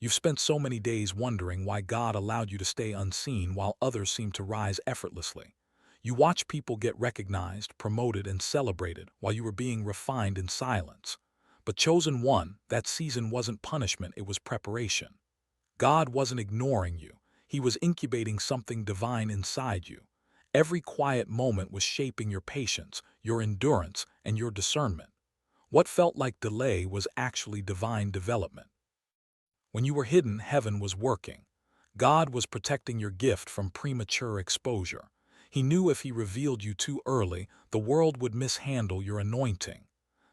You've spent so many days wondering why God allowed you to stay unseen while others seem to rise effortlessly. You watch people get recognized, promoted, and celebrated while you were being refined in silence. But chosen one, that season wasn't punishment, it was preparation. God wasn't ignoring you. He was incubating something divine inside you. Every quiet moment was shaping your patience, your endurance, and your discernment. What felt like delay was actually divine development. When you were hidden, heaven was working. God was protecting your gift from premature exposure. He knew if he revealed you too early, the world would mishandle your anointing.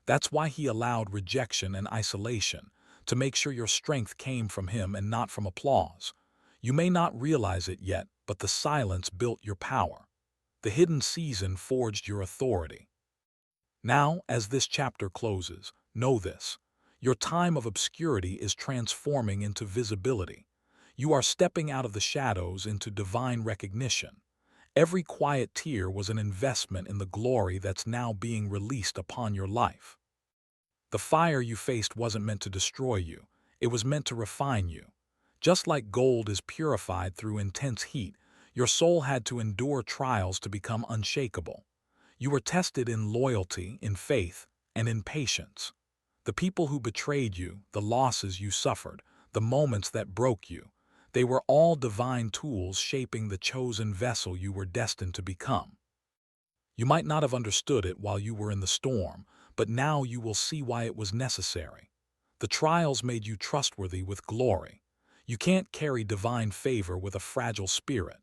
That's why he allowed rejection and isolation, to make sure your strength came from him and not from applause. You may not realize it yet, but the silence built your power. The hidden season forged your authority. Now, as this chapter closes, know this. Your time of obscurity is transforming into visibility. You are stepping out of the shadows into divine recognition. Every quiet tear was an investment in the glory that's now being released upon your life. The fire you faced wasn't meant to destroy you. It was meant to refine you. Just like gold is purified through intense heat, your soul had to endure trials to become unshakable. You were tested in loyalty, in faith, and in patience. The people who betrayed you, the losses you suffered, the moments that broke you, they were all divine tools shaping the chosen vessel you were destined to become. You might not have understood it while you were in the storm, but now you will see why it was necessary. The trials made you trustworthy with glory. You can't carry divine favor with a fragile spirit.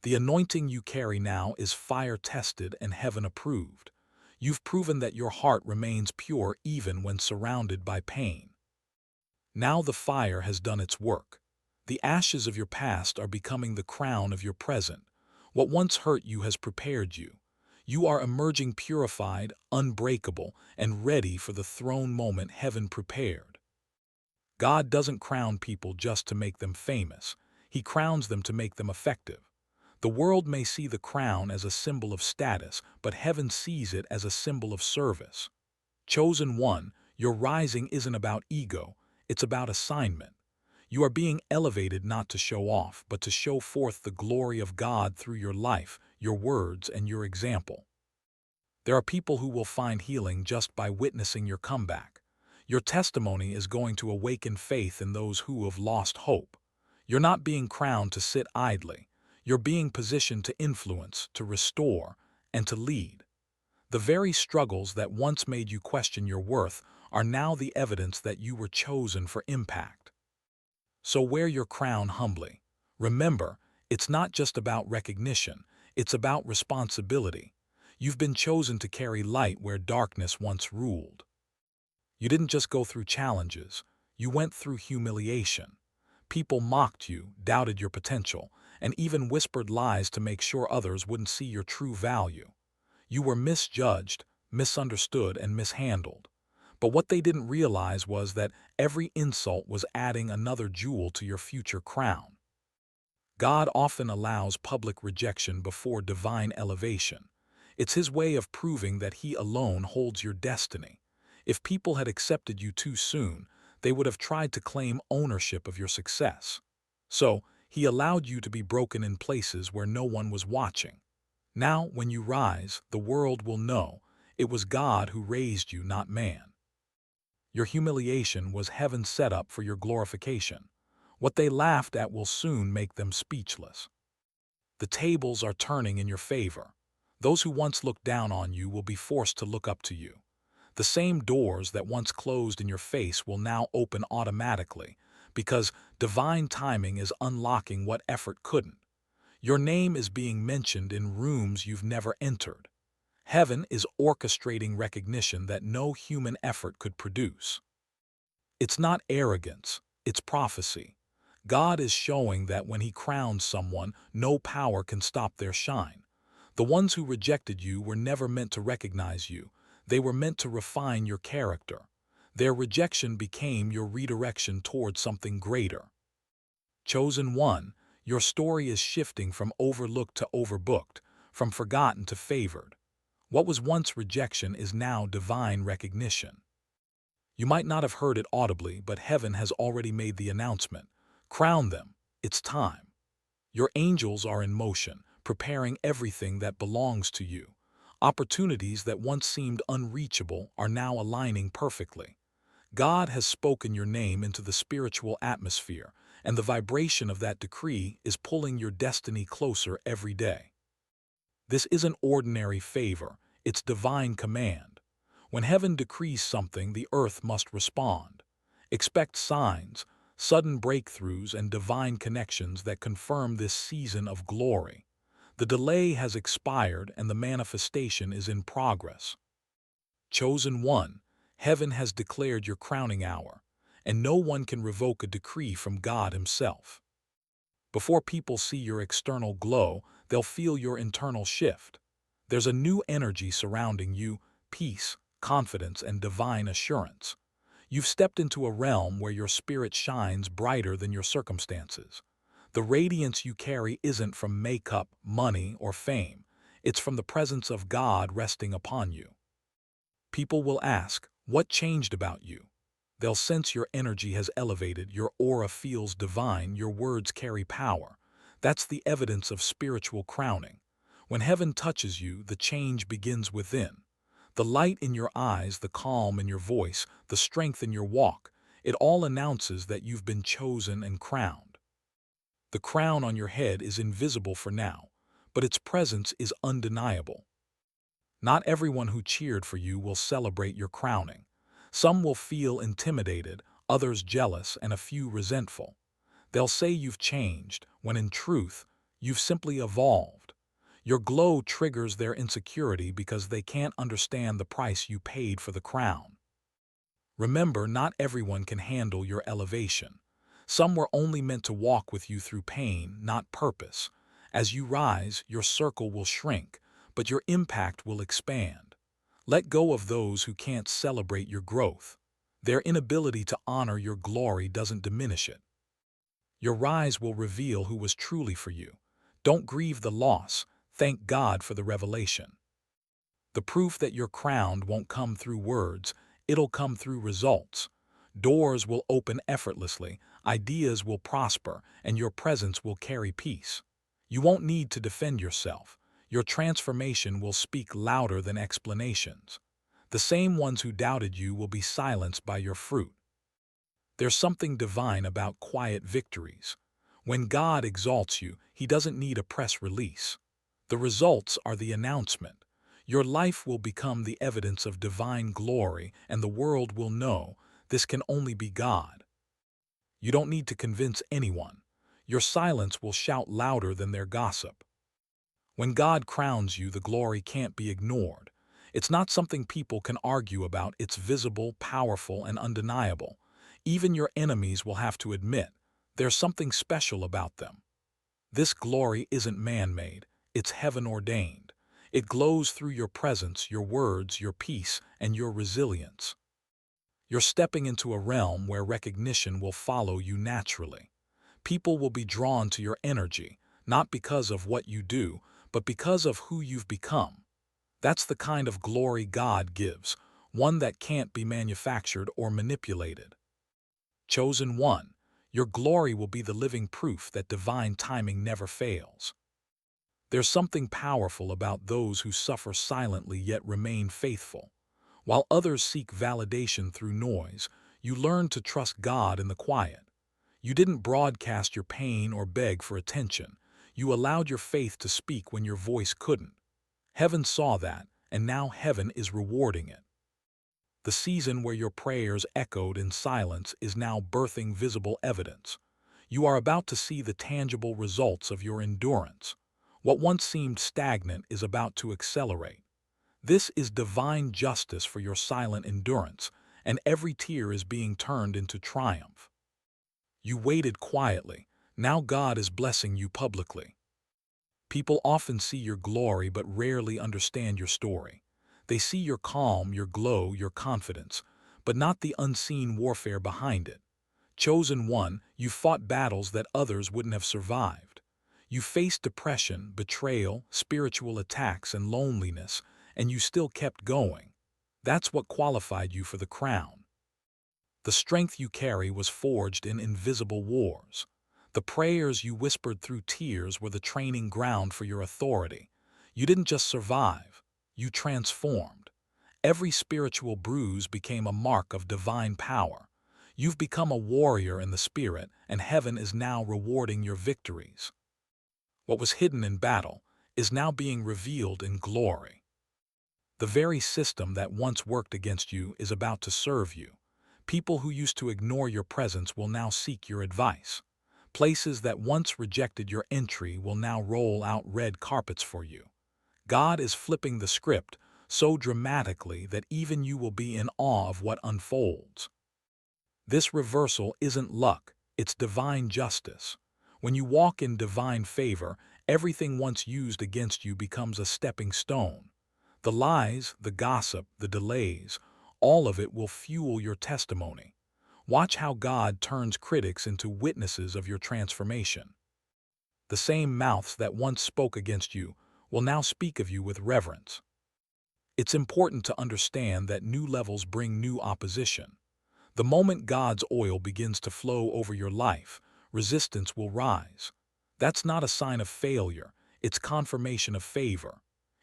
The anointing you carry now is fire-tested and heaven-approved. You've proven that your heart remains pure even when surrounded by pain. Now the fire has done its work. The ashes of your past are becoming the crown of your present. What once hurt you has prepared you. You are emerging purified, unbreakable, and ready for the throne moment heaven prepared. God doesn't crown people just to make them famous. He crowns them to make them effective. The world may see the crown as a symbol of status, but heaven sees it as a symbol of service. Chosen one, your rising isn't about ego, it's about assignment. You are being elevated not to show off, but to show forth the glory of God through your life, your words, and your example. There are people who will find healing just by witnessing your comeback. Your testimony is going to awaken faith in those who have lost hope. You're not being crowned to sit idly. You're being positioned to influence, to restore, and to lead. The very struggles that once made you question your worth are now the evidence that you were chosen for impact. So wear your crown humbly. Remember, it's not just about recognition, it's about responsibility. You've been chosen to carry light where darkness once ruled. You didn't just go through challenges, you went through humiliation. People mocked you, doubted your potential, and even whispered lies to make sure others wouldn't see your true value. You were misjudged, misunderstood, and mishandled. But what they didn't realize was that every insult was adding another jewel to your future crown. God often allows public rejection before divine elevation. It's his way of proving that he alone holds your destiny. If people had accepted you too soon, they would have tried to claim ownership of your success. So, he allowed you to be broken in places where no one was watching. Now, when you rise, the world will know it was God who raised you, not man. Your humiliation was heaven's setup for your glorification. What they laughed at will soon make them speechless. The tables are turning in your favor. Those who once looked down on you will be forced to look up to you. The same doors that once closed in your face will now open automatically, because divine timing is unlocking what effort couldn't. Your name is being mentioned in rooms you've never entered. Heaven is orchestrating recognition that no human effort could produce. It's not arrogance, it's prophecy. God is showing that when he crowns someone, no power can stop their shine. The ones who rejected you were never meant to recognize you. They were meant to refine your character. Their rejection became your redirection towards something greater. Chosen one, your story is shifting from overlooked to overbooked, from forgotten to favored. What was once rejection is now divine recognition. You might not have heard it audibly, but heaven has already made the announcement. Crown them. It's time. Your angels are in motion, preparing everything that belongs to you. Opportunities that once seemed unreachable are now aligning perfectly. God has spoken your name into the spiritual atmosphere, and the vibration of that decree is pulling your destiny closer every day. This isn't ordinary favor, it's divine command. When heaven decrees something, the earth must respond. Expect signs, sudden breakthroughs, and divine connections that confirm this season of glory. The delay has expired and the manifestation is in progress. Chosen one, heaven has declared your crowning hour, and no one can revoke a decree from God Himself. Before people see your external glow, they'll feel your internal shift. There's a new energy surrounding you, peace, confidence, and divine assurance. You've stepped into a realm where your spirit shines brighter than your circumstances. The radiance you carry isn't from makeup, money, or fame. It's from the presence of God resting upon you. People will ask, what changed about you? They'll sense your energy has elevated, your aura feels divine, your words carry power. That's the evidence of spiritual crowning. When heaven touches you, the change begins within. The light in your eyes, the calm in your voice, the strength in your walk, it all announces that you've been chosen and crowned. The crown on your head is invisible for now, but its presence is undeniable. Not everyone who cheered for you will celebrate your crowning. Some will feel intimidated, others jealous, and a few resentful. They'll say you've changed, when in truth, you've simply evolved. Your glow triggers their insecurity because they can't understand the price you paid for the crown. Remember, not everyone can handle your elevation. Some were only meant to walk with you through pain, not purpose. As you rise, your circle will shrink, but your impact will expand. Let go of those who can't celebrate your growth. Their inability to honor your glory doesn't diminish it. Your rise will reveal who was truly for you. Don't grieve the loss. Thank God for the revelation. The proof that you're crowned won't come through words, it'll come through results. Doors will open effortlessly, ideas will prosper, and your presence will carry peace. You won't need to defend yourself. Your transformation will speak louder than explanations. The same ones who doubted you will be silenced by your fruit. There's something divine about quiet victories. When God exalts you, He doesn't need a press release. The results are the announcement. Your life will become the evidence of divine glory, and the world will know this can only be God. You don't need to convince anyone. Your silence will shout louder than their gossip. When God crowns you, the glory can't be ignored. It's not something people can argue about. It's visible, powerful, and undeniable. Even your enemies will have to admit there's something special about them. This glory isn't man-made, it's heaven-ordained. It glows through your presence, your words, your peace, and your resilience. You're stepping into a realm where recognition will follow you naturally. People will be drawn to your energy, not because of what you do, but because of who you've become. That's the kind of glory God gives, one that can't be manufactured or manipulated. Chosen one, your glory will be the living proof that divine timing never fails. There's something powerful about those who suffer silently yet remain faithful. While others seek validation through noise, you learn to trust God in the quiet. You didn't broadcast your pain or beg for attention. You allowed your faith to speak when your voice couldn't. Heaven saw that, and now heaven is rewarding it. The season where your prayers echoed in silence is now birthing visible evidence. You are about to see the tangible results of your endurance. What once seemed stagnant is about to accelerate. This is divine justice for your silent endurance, and every tear is being turned into triumph. You waited quietly. Now God is blessing you publicly. People often see your glory but rarely understand your story. They see your calm, your glow, your confidence, but not the unseen warfare behind it. Chosen one, you fought battles that others wouldn't have survived. You faced depression, betrayal, spiritual attacks, and loneliness, and you still kept going. That's what qualified you for the crown. The strength you carry was forged in invisible wars. The prayers you whispered through tears were the training ground for your authority. You didn't just survive, you transformed. Every spiritual bruise became a mark of divine power. You've become a warrior in the spirit, and heaven is now rewarding your victories. What was hidden in battle is now being revealed in glory. The very system that once worked against you is about to serve you. People who used to ignore your presence will now seek your advice. Places that once rejected your entry will now roll out red carpets for you. God is flipping the script so dramatically that even you will be in awe of what unfolds. This reversal isn't luck, it's divine justice. When you walk in divine favor, everything once used against you becomes a stepping stone. The lies, the gossip, the delays, all of it will fuel your testimony. Watch how God turns critics into witnesses of your transformation. The same mouths that once spoke against you will now speak of you with reverence. It's important to understand that new levels bring new opposition. The moment God's oil begins to flow over your life, resistance will rise. That's not a sign of failure, it's confirmation of favor.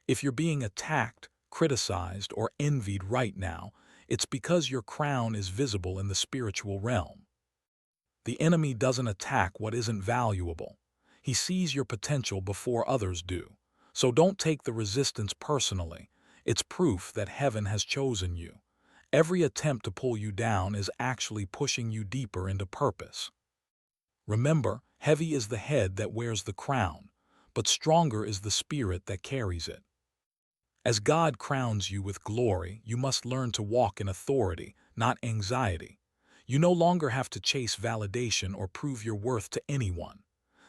If you're being attacked, criticized, or envied right now, it's because your crown is visible in the spiritual realm. The enemy doesn't attack what isn't valuable. He sees your potential before others do. So don't take the resistance personally. It's proof that heaven has chosen you. Every attempt to pull you down is actually pushing you deeper into purpose. Remember, heavy is the head that wears the crown, but stronger is the spirit that carries it. As God crowns you with glory, you must learn to walk in authority, not anxiety. You no longer have to chase validation or prove your worth to anyone.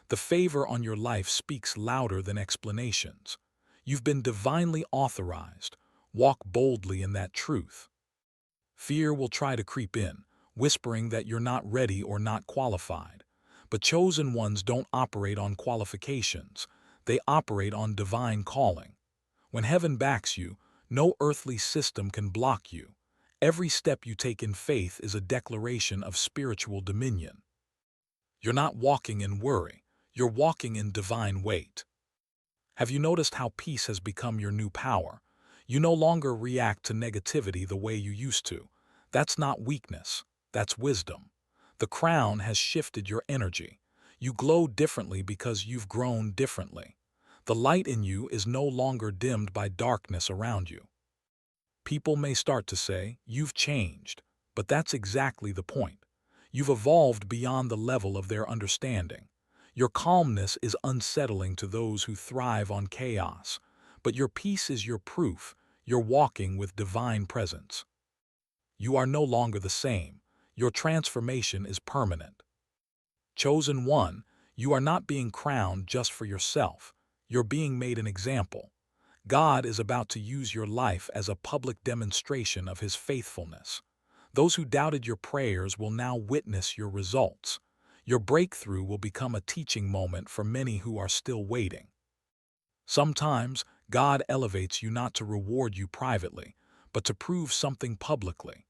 The favor on your life speaks louder than explanations. You've been divinely authorized. Walk boldly in that truth. Fear will try to creep in, whispering that you're not ready or not qualified. But chosen ones don't operate on qualifications. They operate on divine calling. When heaven backs you, no earthly system can block you. Every step you take in faith is a declaration of spiritual dominion. You're not walking in worry, you're walking in divine weight. Have you noticed how peace has become your new power? You no longer react to negativity the way you used to. That's not weakness, that's wisdom. The crown has shifted your energy. You glow differently because you've grown differently. The light in you is no longer dimmed by darkness around you. People may start to say, "You've changed," but that's exactly the point. You've evolved beyond the level of their understanding. Your calmness is unsettling to those who thrive on chaos, but your peace is your proof. You're walking with divine presence. You are no longer the same. Your transformation is permanent. Chosen one, you are not being crowned just for yourself. You're being made an example. God is about to use your life as a public demonstration of His faithfulness. Those who doubted your prayers will now witness your results. Your breakthrough will become a teaching moment for many who are still waiting. Sometimes, God elevates you not to reward you privately, but to prove something publicly.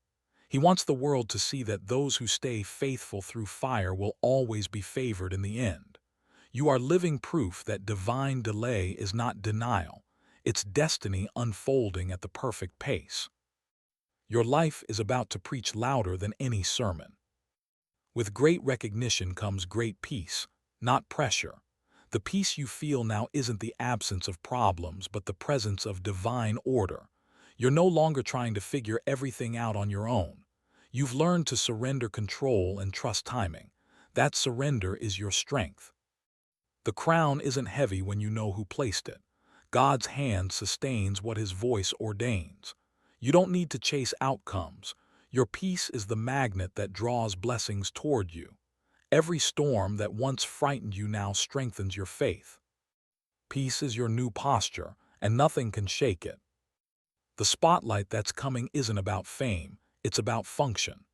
He wants the world to see that those who stay faithful through fire will always be favored in the end. You are living proof that divine delay is not denial. It's destiny unfolding at the perfect pace. Your life is about to preach louder than any sermon. With great recognition comes great peace, not pressure. The peace you feel now isn't the absence of problems, but the presence of divine order. You're no longer trying to figure everything out on your own. You've learned to surrender control and trust timing. That surrender is your strength. The crown isn't heavy when you know who placed it. God's hand sustains what His voice ordains. You don't need to chase outcomes. Your peace is the magnet that draws blessings toward you. Every storm that once frightened you now strengthens your faith. Peace is your new posture, and nothing can shake it. The spotlight that's coming isn't about fame, it's about function.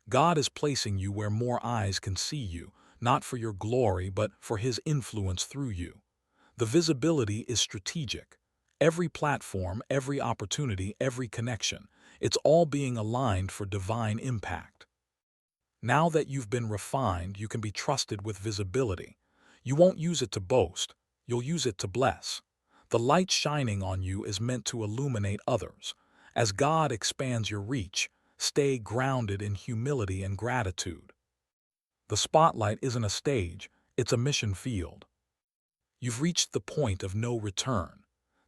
God is placing you where more eyes can see you, not for your glory, but for His influence through you. The visibility is strategic. Every platform, every opportunity, every connection, it's all being aligned for divine impact. Now that you've been refined, you can be trusted with visibility. You won't use it to boast, you'll use it to bless. The light shining on you is meant to illuminate others. As God expands your reach, stay grounded in humility and gratitude. The spotlight isn't a stage, it's a mission field. You've reached the point of no return.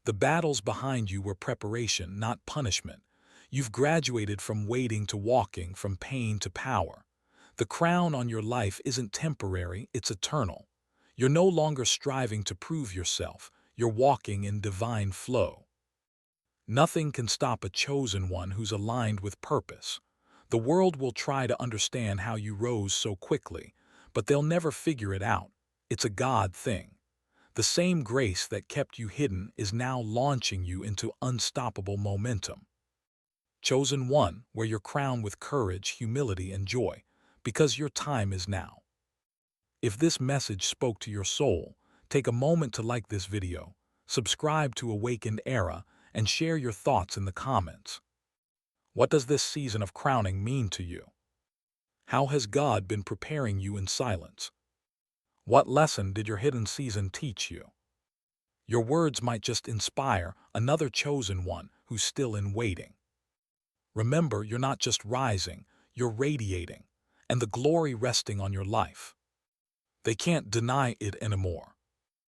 The battles behind you were preparation, not punishment. You've graduated from waiting to walking, from pain to power. The crown on your life isn't temporary, it's eternal. You're no longer striving to prove yourself, you're walking in divine flow. Nothing can stop a chosen one who's aligned with purpose. The world will try to understand how you rose so quickly, but they'll never figure it out. It's a God thing. The same grace that kept you hidden is now launching you into unstoppable momentum. Chosen one, wear your crown with courage, humility, and joy, because your time is now. If this message spoke to your soul, take a moment to like this video, subscribe to Awakened Era, and share your thoughts in the comments. What does this season of crowning mean to you? How has God been preparing you in silence? What lesson did your hidden season teach you? Your words might just inspire another chosen one who's still in waiting. Remember, you're not just rising, you're radiating, and the glory resting on your life. They can't deny it anymore.